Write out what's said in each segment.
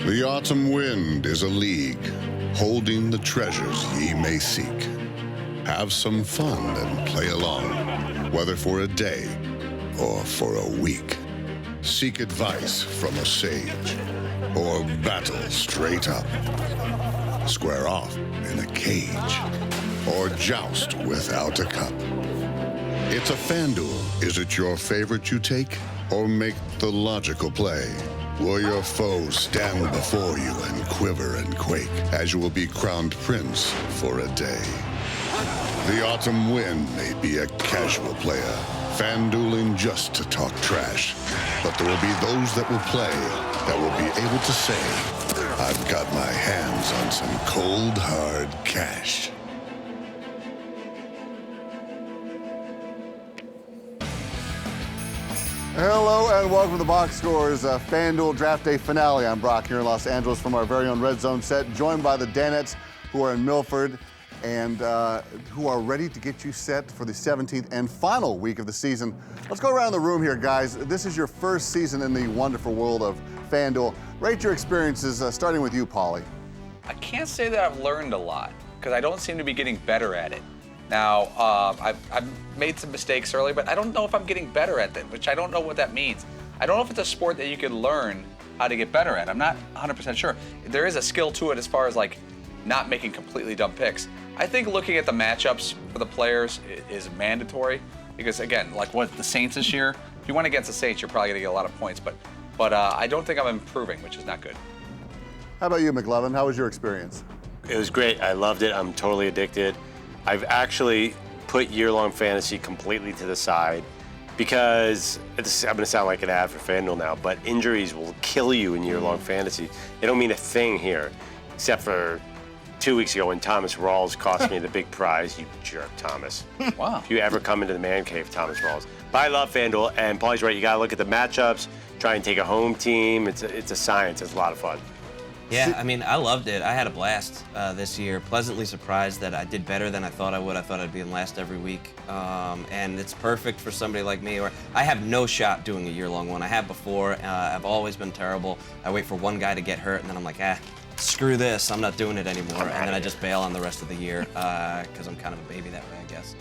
The autumn wind is a league, holding the treasures ye may seek. Have some fun and play along, whether for a day or for a week. Seek advice from a sage, or battle straight up. Square off in a cage, or joust without a cup. It's a FanDuel. Is it your favorite you take, or make the logical play? Will your foes stand before you and quiver and quake, as you will be crowned prince for a day? The autumn wind may be a casual player, FanDueling just to talk trash. But there will be those that will play, that will be able to say, I've got my hands on some cold, hard cash. Hello and welcome to the Box Scores FanDuel Draft Day Finale. I'm Brock here in Los Angeles from our very own Red Zone set, joined by the Danettes, who are in Milford and who are ready to get you set for the 17th and final week of the season. Let's go around the room here, guys. This is your first season in the wonderful world of FanDuel. Rate your experiences, starting with you, Paulie. I can't say that I've learned a lot, because I don't seem to be getting better at it. Now, I've made some mistakes early, but I don't know if I'm getting better at them, which I don't know what that means. I don't know if it's a sport that you can learn how to get better at. I'm not 100% sure. There is a skill to it as far as like not making completely dumb picks. I think looking at the matchups for the players is mandatory, because again, like what the Saints this year, if you went against the Saints, you're probably gonna get a lot of points, but I don't think I'm improving, which is not good. How about you, McLovin? How was your experience? It was great. I loved it. I'm totally addicted. I've actually put year-long fantasy completely to the side because I'm going to sound like an ad for FanDuel now, but injuries will kill you in year-long fantasy. They don't mean a thing here, except for 2 weeks ago when Thomas Rawls cost me the big prize. You jerk, Thomas. Wow. If you ever come into the man cave, Thomas Rawls. But I love FanDuel, and Paulie's right. You got to look at the matchups, try and take a home team. It's a science. It's a lot of fun. Yeah, I mean, I loved it. I had a blast this year. Pleasantly surprised that I did better than I thought I would. I thought I'd be in last every week. And it's perfect for somebody like me, or I have no shot doing a year-long one. I have before. I've always been terrible. I wait for one guy to get hurt, and then I'm like, screw this. I'm not doing it anymore. And then I just bail on the rest of the year because I'm kind of a baby that way, I guess.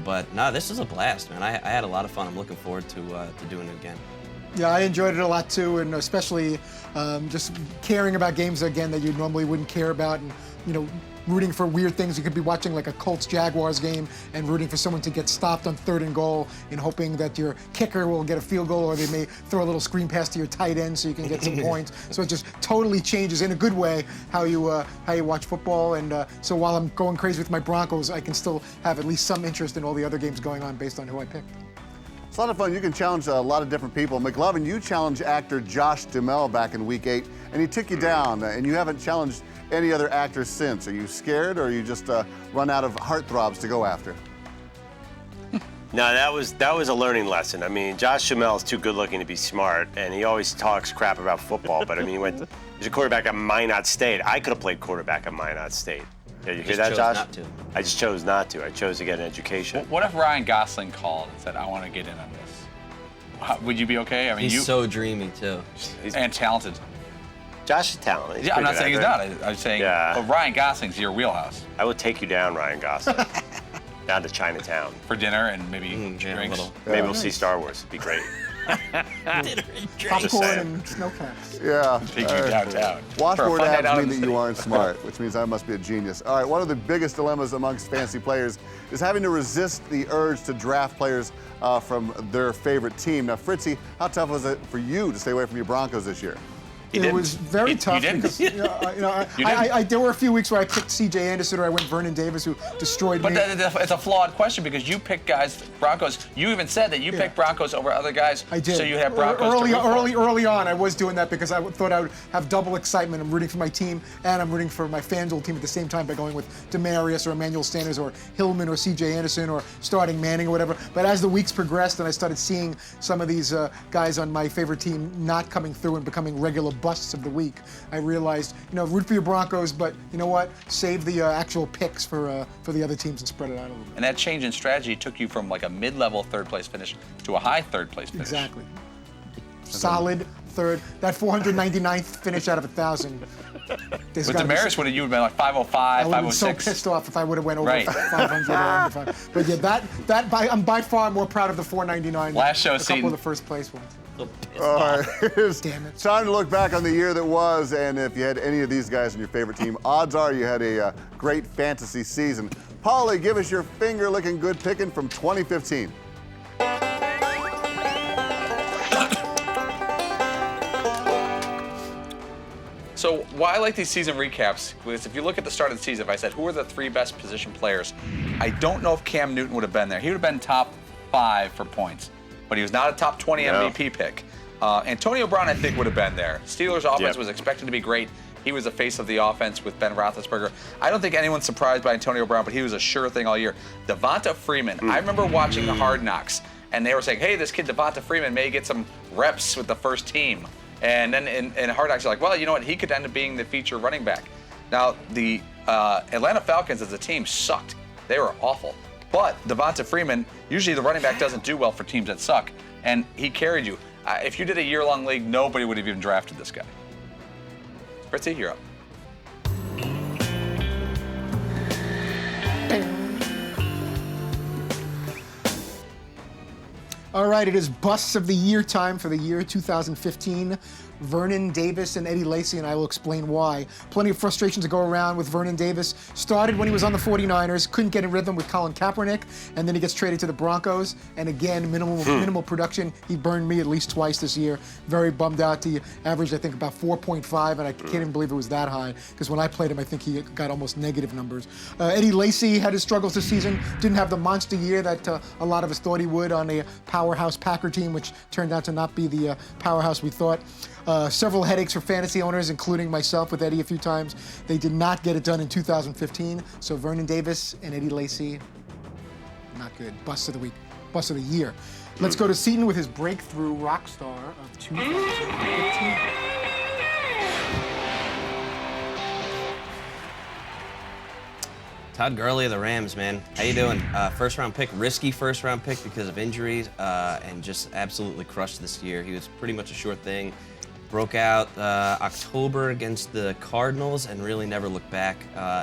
But no, this is a blast, man. I had a lot of fun. I'm looking forward to doing it again. Yeah, I enjoyed it a lot too, and especially just caring about games again that you normally wouldn't care about, and rooting for weird things. You could be watching like a Colts-Jaguars game and rooting for someone to get stopped on 3rd and goal and hoping that your kicker will get a field goal, or they may throw a little screen pass to your tight end so you can get some points. So it just totally changes in a good way how you watch football. And so while I'm going crazy with my Broncos, I can still have at least some interest in all the other games going on based on who I picked. It's a lot of fun. You can challenge a lot of different people. McLovin, you challenged actor Josh Duhamel back in week 8, and he took you down, and you haven't challenged any other actors since. Are you scared, or you just run out of heartthrobs to go after? No, that was a learning lesson. I mean, Josh Duhamel is too good looking to be smart, and he always talks crap about football, but I mean, he's a quarterback at Minot State. I could have played quarterback at Minot State. Did you hear that, Josh? Not to. I just chose not to. I chose to get an education. What if Ryan Gosling called and said, I want to get in on this? Would you be okay? I mean, He's so dreamy, too. And talented. Josh is talented. Yeah, I'm not saying he's not. I'm saying, but Ryan Gosling's your wheelhouse. I will take you down, Ryan Gosling. Down to Chinatown. For dinner and maybe drinks. Maybe we'll see Star Wars. It'd be great. Popcorn and snowcaps. Yeah. Take you downtown. Washboard abs mean that you aren't smart, which means I must be a genius. All right, one of the biggest dilemmas amongst fantasy players is having to resist the urge to draft players from their favorite team. Now, Fritzy, how tough was it for you to stay away from your Broncos this year? It was very tough because there were a few weeks where I picked C.J. Anderson or I went Vernon Davis, who destroyed me. But it's a flawed question because you picked guys, Broncos. You even said that you picked Broncos over other guys. I did. So you had Broncos early on. I was doing that because I thought I would have double excitement. I'm rooting for my team and I'm rooting for my FanDuel team at the same time by going with Demarius or Emmanuel Sanders or Hillman or C.J. Anderson or starting Manning or whatever. But as the weeks progressed and I started seeing some of these guys on my favorite team not coming through and becoming regular busts of the week, I realized, root for your Broncos, but you know what? Save the actual picks for the other teams and spread it out a little bit. And that change in strategy took you from like a mid-level 3rd place finish to a high 3rd place finish. Exactly. Solid third. That 499th finish out of 1,000. With Damaris, would you have been like 505, I would have been 506? so pissed off if I would have went over Right. 500 or under 500. But yeah, I'm by far more proud of the 499 Last show, than a couple Seton. of the first place ones. All right, it's Damn it. time to look back on the year that was, and if you had any of these guys in your favorite team, odds are you had a great fantasy season. Paulie, give us your finger-licking good picking from 2015. So why I like these season recaps, because if you look at the start of the season, if I said, who are the 3 best position players, I don't know if Cam Newton would have been there. He would have been top 5 for points, but he was not a top 20 MVP pick. Antonio Brown, I think, would have been there. Steelers' offense was expected to be great. He was the face of the offense with Ben Roethlisberger. I don't think anyone's surprised by Antonio Brown, but he was a sure thing all year. Devonta Freeman, I remember watching the Hard Knocks, and they were saying, hey, this kid Devonta Freeman may get some reps with the first team. And then in Hard Knocks, you're like, well, you know what? He could end up being the feature running back. Now, the Atlanta Falcons as a team sucked. They were awful. But Devonta Freeman, usually the running back doesn't do well for teams that suck, and he carried you. If you did a year-long league, nobody would have even drafted this guy. Fritzy, you're up. All right, it is busts of the year time for the year 2015. Vernon Davis and Eddie Lacy, and I will explain why. Plenty of frustration to go around with Vernon Davis. Started when he was on the 49ers, couldn't get in rhythm with Colin Kaepernick, and then he gets traded to the Broncos. And again, minimal production. He burned me at least twice this year. Very bummed out. He averaged, I think, about 4.5, and I can't even believe it was that high, because when I played him, I think he got almost negative numbers. Eddie Lacy had his struggles this season. Didn't have the monster year that a lot of us thought he would on a powerhouse Packer team, which turned out to not be the powerhouse we thought. Several headaches for fantasy owners, including myself with Eddie a few times. They did not get it done in 2015. So Vernon Davis and Eddie Lacy, not good. Bust of the week, bust of the year. Let's go to Seton with his breakthrough rock star of 2015. Todd Gurley of the Rams, man. How you doing? First round pick, risky first round pick because of injuries, and just absolutely crushed this year. He was pretty much a sure thing. Broke out October against the Cardinals and really never looked back.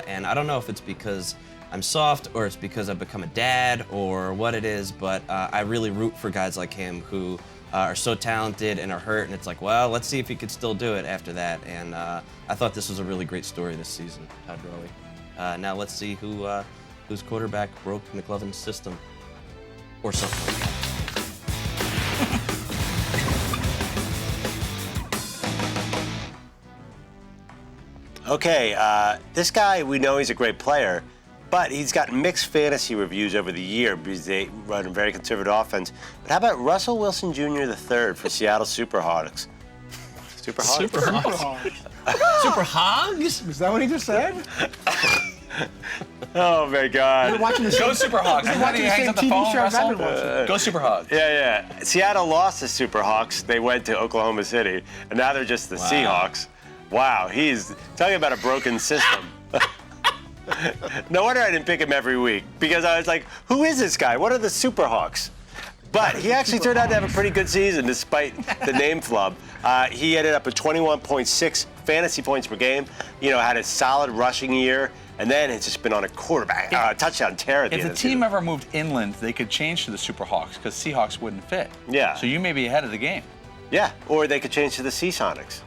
And I don't know if it's because I'm soft or it's because I've become a dad or what it is, but I really root for guys like him who are so talented and are hurt, and it's like, well, let's see if he could still do it after that. And I thought this was a really great story this season, Todd Gurley. Now let's see whose quarterback broke McLovin's system or something like that. Okay, this guy, we know he's a great player, but he's got mixed fantasy reviews over the year because they run a very conservative offense. But how about Russell Wilson Jr. III for Seattle Superhawks? Superhawks? Super Hogs? Is that what he just said? Oh my God. We're watching the Go same, Super Hogs. we're watching the same TV show I've been watching. Go Super Hogs. Yeah. Seattle lost the Superhawks. They went to Oklahoma City, and now they're just the Seahawks. Wow, he's talking about a broken system. No wonder I didn't pick him every week, because I was like, who is this guy? What are the Superhawks? But he actually turned out to have a pretty good season despite the name flub. He ended up at 21.6 fantasy points per game, had a solid rushing year, and then it's just been on a quarterback, touchdown tear at the If end the of the team season. ever moved inland, they could change to the Super Hawks because Seahawks wouldn't fit. Yeah. So you may be ahead of the game. Yeah, or they could change to the Seasonics.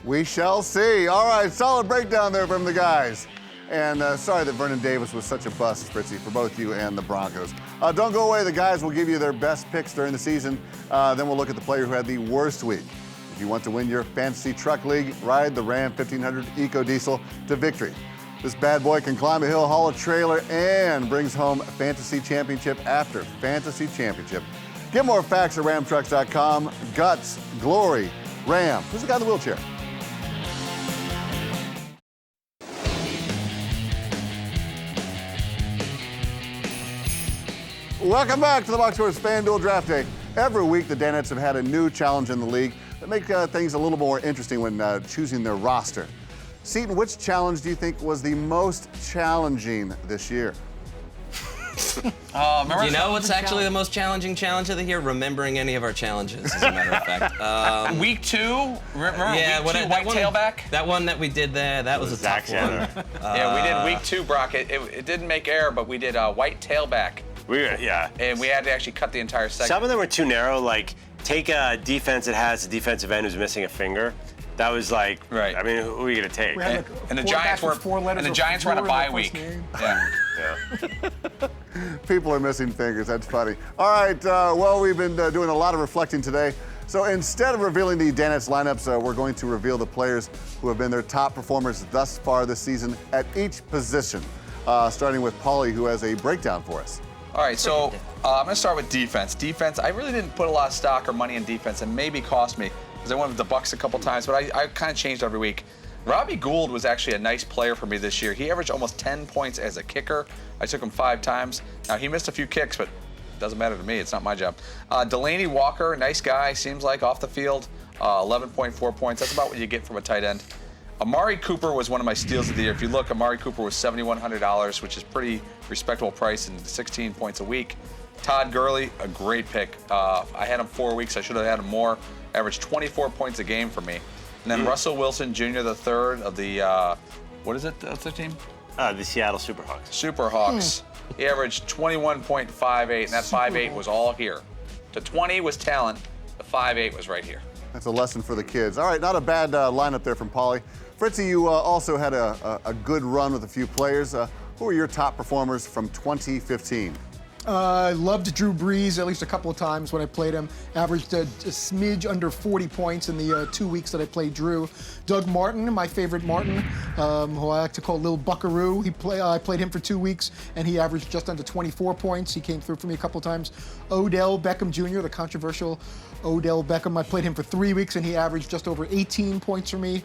We shall see. All right, solid breakdown there from the guys. And sorry that Vernon Davis was such a bust, Fritzy, for both you and the Broncos. Don't go away. The guys will give you their best picks during the season. Then we'll look at the player who had the worst week. If you want to win your fantasy truck league, ride the Ram 1500 Eco Diesel to victory. This bad boy can climb a hill, haul a trailer, and brings home fantasy championship after fantasy championship. Get more facts at ramtrucks.com. Guts, glory, Ram. Who's the guy in the wheelchair? Welcome back to the Box Scores FanDuel Draft Day. Every week, the Danettes have had a new challenge in the league that make things a little more interesting when choosing their roster. Seton, which challenge do you think was the most challenging this year? Remember You know what's actually the most challenging challenge of the year? Remembering any of our challenges, as a matter of fact. week 2? Remember Yeah, week 2 that white one, tailback? That one that we did there, that was a Zach tough one. Center. Yeah, we did week 2, Brock. It didn't make air, but we did white tailback. Yeah. And we had to actually cut the entire segment. Some of them were too narrow. Like, take a defense that has a defensive end who's missing a finger. That was like, Right. I mean, who are you gonna take? We had like And the quarterback Giants were with 4 letters and the of Giants were on a four in bye their week. first name. Yeah. Yeah. People are missing fingers. That's funny. All right. Well, we've been doing a lot of reflecting today. So instead of revealing the Danettes lineups, we're going to reveal the players who have been their top performers thus far this season at each position. Starting with Paulie, who has a breakdown for us. All right, so I'm going to start with defense. Defense, I really didn't put a lot of stock or money in defense, and maybe cost me because I went with the Bucks a couple times, but I kind of changed every week. Robbie Gould was actually a nice player for me this year. He averaged almost 10 points as a kicker. I took him 5 times. Now, he missed a few kicks, but it doesn't matter to me. It's not my job. Delaney Walker, nice guy, seems like off the field, 11.4 points. That's about what you get from a tight end. Amari Cooper was one of my steals of the year. If you look, Amari Cooper was $7,100, which is pretty respectable price and 16 points a week. Todd Gurley, a great pick. I had him 4 weeks. I should have had him more. Averaged 24 points a game for me. And then Russell Wilson Jr., the third of the, what is it? What's the team? The Seattle Superhawks. Superhawks. He averaged 21.58, and that 5.8 was all here. The 20 was talent. The 5.8 was right here. That's a lesson for the kids. All right, not a bad lineup there from Paulie. Fritzy, you also had a good run with a few players. Who are your top performers from 2015? I loved Drew Brees at least a couple of times when I played him. Averaged a smidge under 40 points in the 2 weeks that I played Drew. Doug Martin, my favorite Martin, who I like to call Lil Buckaroo. I played him for 2 weeks, and he averaged just under 24 points. He came through for me a couple of times. Odell Beckham Jr., the controversial Odell Beckham. I played him for 3 weeks, and he averaged just over 18 points for me.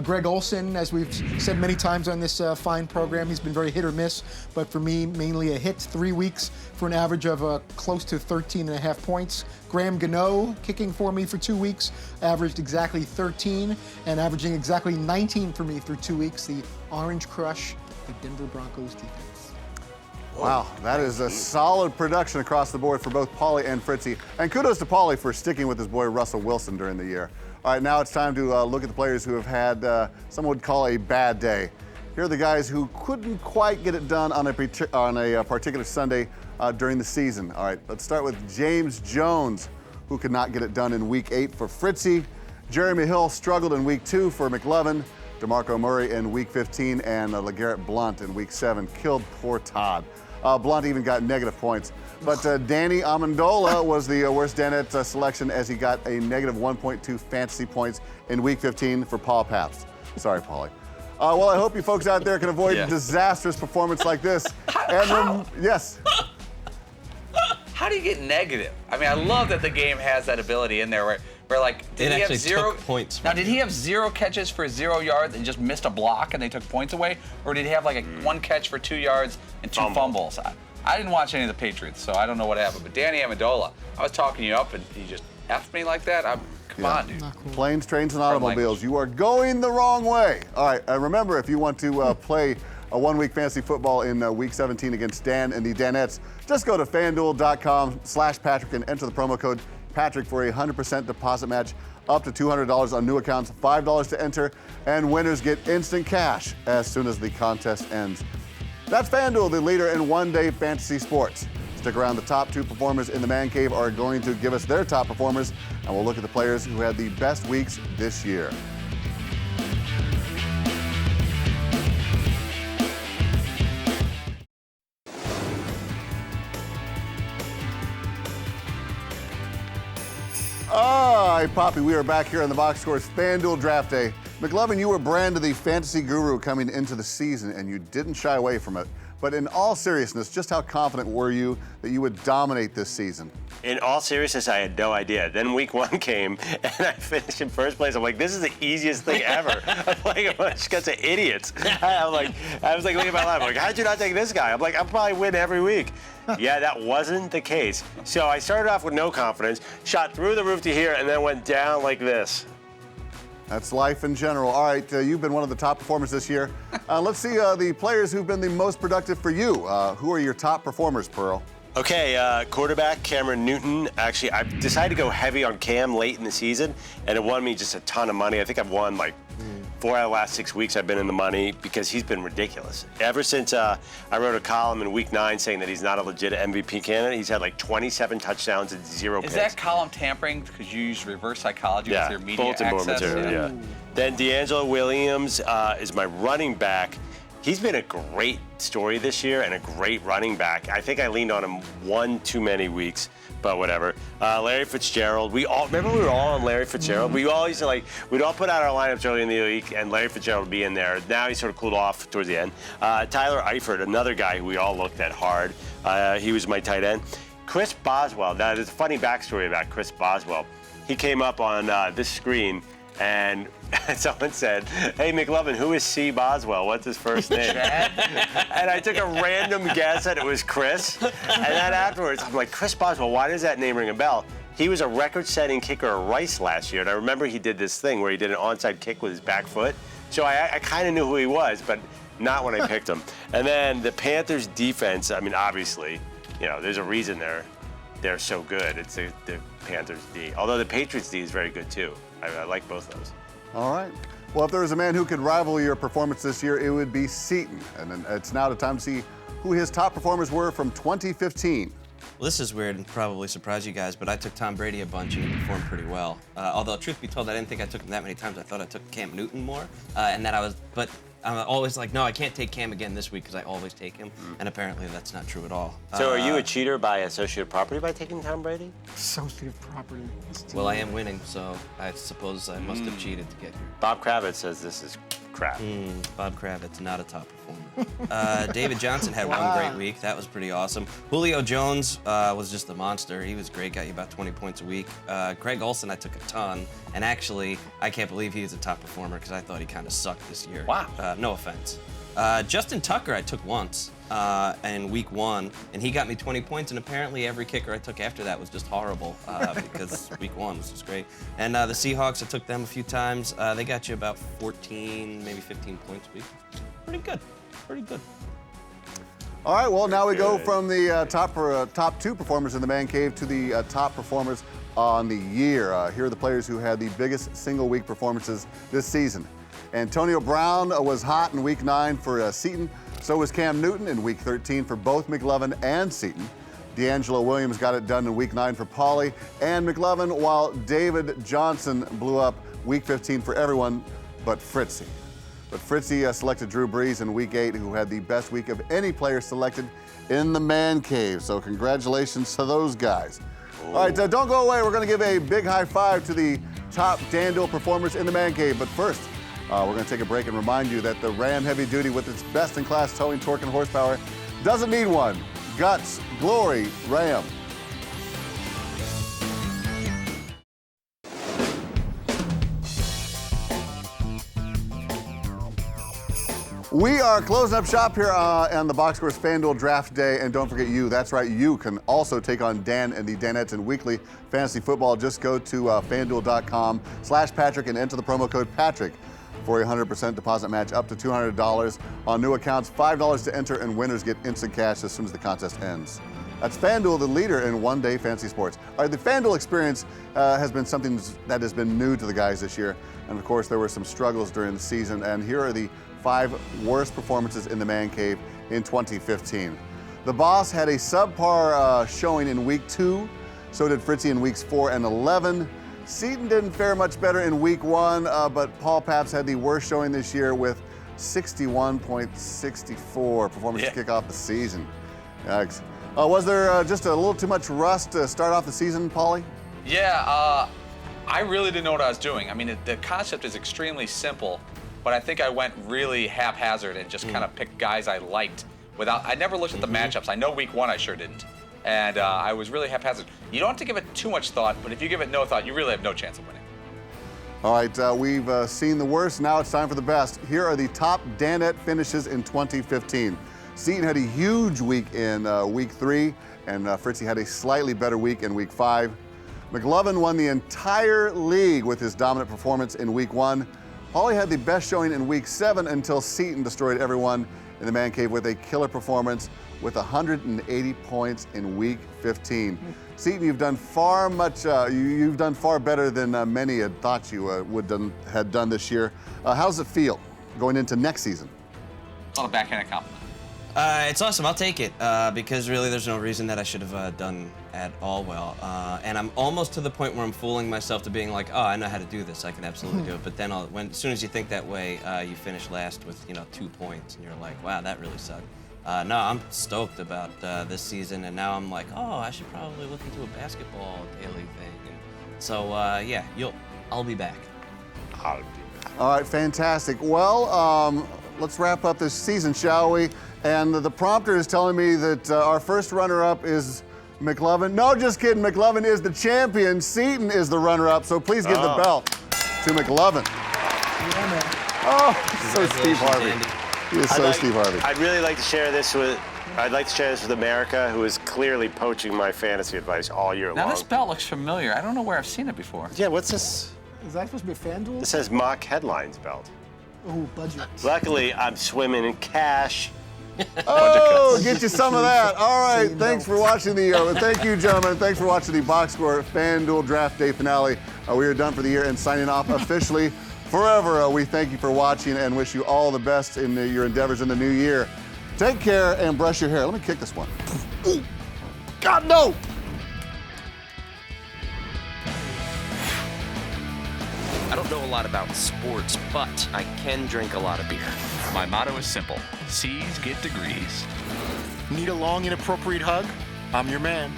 Greg Olson, as we've said many times on this fine program, he's been very hit or miss, but for me, mainly a hit. 3 weeks for an average of close to 13.5 points. Graham Gano, kicking for me for 2 weeks, averaged exactly 13, and averaging exactly 19 for me through 2 weeks. The Orange Crush, the Denver Broncos defense. Wow, that is a solid production across the board for both Paulie and Fritzy. And kudos to Paulie for sticking with his boy Russell Wilson during the year. All right, now it's time to look at the players who have had, some would call a bad day. Here are the guys who couldn't quite get it done on a particular Sunday during the season. All right, let's start with James Jones, who could not get it done in Week 8 for Fritzy. Jeremy Hill struggled in Week 2 for McLovin. DeMarco Murray in Week 15 and LeGarrette Blount in Week 7 killed poor Todd. Blount even got negative points. But Danny Amendola was the worst Danette selection as he got a negative 1.2 fantasy points in Week 15 for Paul Pabst. Sorry, Paulie. Well, I hope you folks out there can avoid disastrous performance like this. Yes. How do you get negative? I mean, I love that the game has that ability in there where like, did he have 0 points? Now, did he have 0 catches for 0 yards and just missed a block and they took points away? Or did he have like 1 catch for 2 yards and 2 fumbles? I didn't watch any of the Patriots, so I don't know what happened. But Danny Amendola, I was talking you up and he just effed me like that? Come on, dude. Cool. Planes, trains, and automobiles. You are going the wrong way. All right, remember, if you want to play a 1-week fantasy football in Week 17 against Dan and the Danettes, just go to FanDuel.com/Patrick and enter the promo code Patrick for a 100% deposit match up to $200 on new accounts, $5 to enter, and winners get instant cash as soon as the contest ends. That's FanDuel, the leader in one-day fantasy sports. Stick around. The top 2 performers in the Man Cave are going to give us their top performers, and we'll look at the players who had the best weeks this year. All right, Poppy, we are back here on the Box Scores FanDuel Draft Day. McLovin, you were branded the fantasy guru coming into the season, and you didn't shy away from it. But in all seriousness, just how confident were you that you would dominate this season? In all seriousness, I had no idea. Then Week 1 came, and I finished in first place. I'm like, this is the easiest thing ever. I'm like, I just got to idiots. I was like looking at my life. I'm like, how did you not take this guy? I'm like, I'll probably win every week. Yeah, that wasn't the case. So I started off with no confidence, shot through the roof to here, and then went down like this. That's life in general. All right, you've been one of the top performers this year. Let's see the players who've been the most productive for you. Who are your top performers, Pearl? Okay, quarterback Cameron Newton. Actually, I decided to go heavy on Cam late in the season, and it won me just a ton of money. I think I've won like 4 out of the last 6 weeks I've been in the money because he's been ridiculous. Ever since I wrote a column in week 9 saying that he's not a legit MVP candidate, he's had like 27 touchdowns and 0 picks. Is that column tampering because you use reverse psychology with your media bulletin board access? material, yeah. Then D'Angelo Williams is my running back. He's been a great story this year and a great running back. I think I leaned on him one too many weeks, but whatever. Larry Fitzgerald. Remember we were all on Larry Fitzgerald? We all used to we'd all put out our lineups early in the week and Larry Fitzgerald would be in there. Now he sort of cooled off towards the end. Tyler Eifert, another guy who we all looked at hard. He was my tight end. Chris Boswell. Now there's a funny backstory about Chris Boswell. He came up on this screen and someone said, "Hey, McLovin, who is C. Boswell? What's his first name?" And I took a random guess that it was Chris. And then afterwards, I'm like, Chris Boswell, why does that name ring a bell? He was a record-setting kicker at Rice last year. And I remember he did this thing where he did an onside kick with his back foot. So I kind of knew who he was, but not when I picked him. And then the Panthers defense, I mean, obviously, there's a reason they're so good. It's the Panthers D. Although the Patriots D is very good, too. I like both those. All right. Well, if there was a man who could rival your performance this year, it would be Seton. And then it's now the time to see who his top performers were from 2015. Well, this is weird and probably surprise you guys, but I took Tom Brady a bunch and he performed pretty well. Although, truth be told, I didn't think I took him that many times. I thought I took Cam Newton more. But I'm always like, no, I can't take Cam again this week because I always take him. And apparently that's not true at all. So are you a cheater by associated property by taking Tom Brady? Associated property. Well, I am winning, so I suppose I must have cheated to get here. Bob Kravitz says this is crap. Bob Kravitz, not a top performer. David Johnson had one great week. That was pretty awesome. Julio Jones was just a monster. He was great, got you about 20 points a week. Craig Olsen, I took a ton. And actually, I can't believe he was a top performer because I thought he kind of sucked this year. Wow. No offense. Justin Tucker, I took once in week 1, and he got me 20 points. And apparently, every kicker I took after that was just horrible because week 1 was just great. And the Seahawks, I took them a few times. They got you about 14, maybe 15 points a week. Pretty good. Pretty good. All right, well, now we go from the top 2 performers in the man cave to the top performers on the year. Here are the players who had the biggest single-week performances this season. Antonio Brown was hot in week 9 for Seton. So was Cam Newton in week 13 for both McLovin and Seton. D'Angelo Williams got it done in week 9 for Pauly and McLovin, while David Johnson blew up week 15 for everyone but Fritzy. But Fritzy selected Drew Brees in week 8, who had the best week of any player selected in the man cave. So congratulations to those guys. All right, don't go away. We're going to give a big high five to the top DanDuel performers in the man cave. But first, we're going to take a break and remind you that the Ram Heavy Duty, with its best-in-class towing, torque, and horsepower, doesn't need one. Guts, glory, Ram. We are closing up shop here on the Box Scores FanDuel Draft Day, and don't forget that's right, you can also take on Dan and the Danettes in weekly fantasy football. Just go to FanDuel.com/Patrick and enter the promo code Patrick for a 100% deposit match up to $200 on new accounts, $5 to enter, and winners get instant cash as soon as the contest ends. That's FanDuel, the leader in one-day fantasy sports. All right, the FanDuel experience has been something that has been new to the guys this year, and of course there were some struggles during the season, and here are the 5 worst performances in the man cave in 2015. The Boss had a subpar showing in week 2, so did Fritzy in weeks 4 and 11. Seton didn't fare much better in week 1, but Paul Papps had the worst showing this year with 61.64 performance to kick off the season. Yikes. Was there just a little too much rust to start off the season, Pauly? Yeah, I really didn't know what I was doing. I mean, the concept is extremely simple, but I think I went really haphazard and just kind of picked guys I liked I never looked at the matchups. I know week 1 I sure didn't. And I was really haphazard. You don't have to give it too much thought, but if you give it no thought, you really have no chance of winning. All right, we've seen the worst. Now it's time for the best. Here are the top Danette finishes in 2015. Seton had a huge week in week 3, and Fritzy had a slightly better week in week 5. McLovin won the entire league with his dominant performance in Week 1. Hawley had the best showing in Week 7 until Seton destroyed everyone in the man cave with a killer performance with 180 points in Week 15. Seton, you've done far better than many had thought you had done this year. How does it feel going into next season? On a backhanded compliment. It's awesome. I'll take it because really there's no reason that I should have done at all well. And I'm almost to the point where I'm fooling myself to being like, oh, I know how to do this. I can absolutely do it. But then as soon as you think that way, you finish last with 2 points, and you're like, wow, that really sucked. No, I'm stoked about this season, and now I'm like, oh, I should probably look into a basketball daily thing. And so yeah, I'll be back. I'll be back. All right, fantastic. Well, let's wrap up this season, shall we? And the prompter is telling me that our first runner-up is McLovin. No, just kidding. McLovin is the champion. Seton is the runner-up, so please give the belt to McLovin. Yeah, man. Oh, so Steve Harvey. Andy. He is so Steve Harvey. I'd really like to share this with America, who is clearly poaching my fantasy advice all year Now long. this belt looks familiar. I don't know where I've seen it before. Yeah, what's this? Is that supposed to be a FanDuel? This says mock headlines belt. Oh, budget. Luckily, I'm swimming in cash. Oh, get you some of that. All right, Same thanks belt. for watching the, thank you, gentlemen. Thanks for watching the Box Score FanDuel Draft Day finale. We are done for the year and signing off officially forever. We thank you for watching and wish you all the best in your endeavors in the new year. Take care and brush your hair. Let me kick this one. Ooh. God, no! I don't know a lot about sports, but I can drink a lot of beer. My motto is simple: C's get degrees. Need a long, inappropriate hug? I'm your man.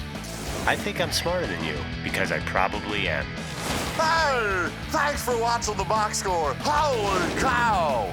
I think I'm smarter than you, because I probably am. Hey, thanks for watching the Box Score. Holy cow!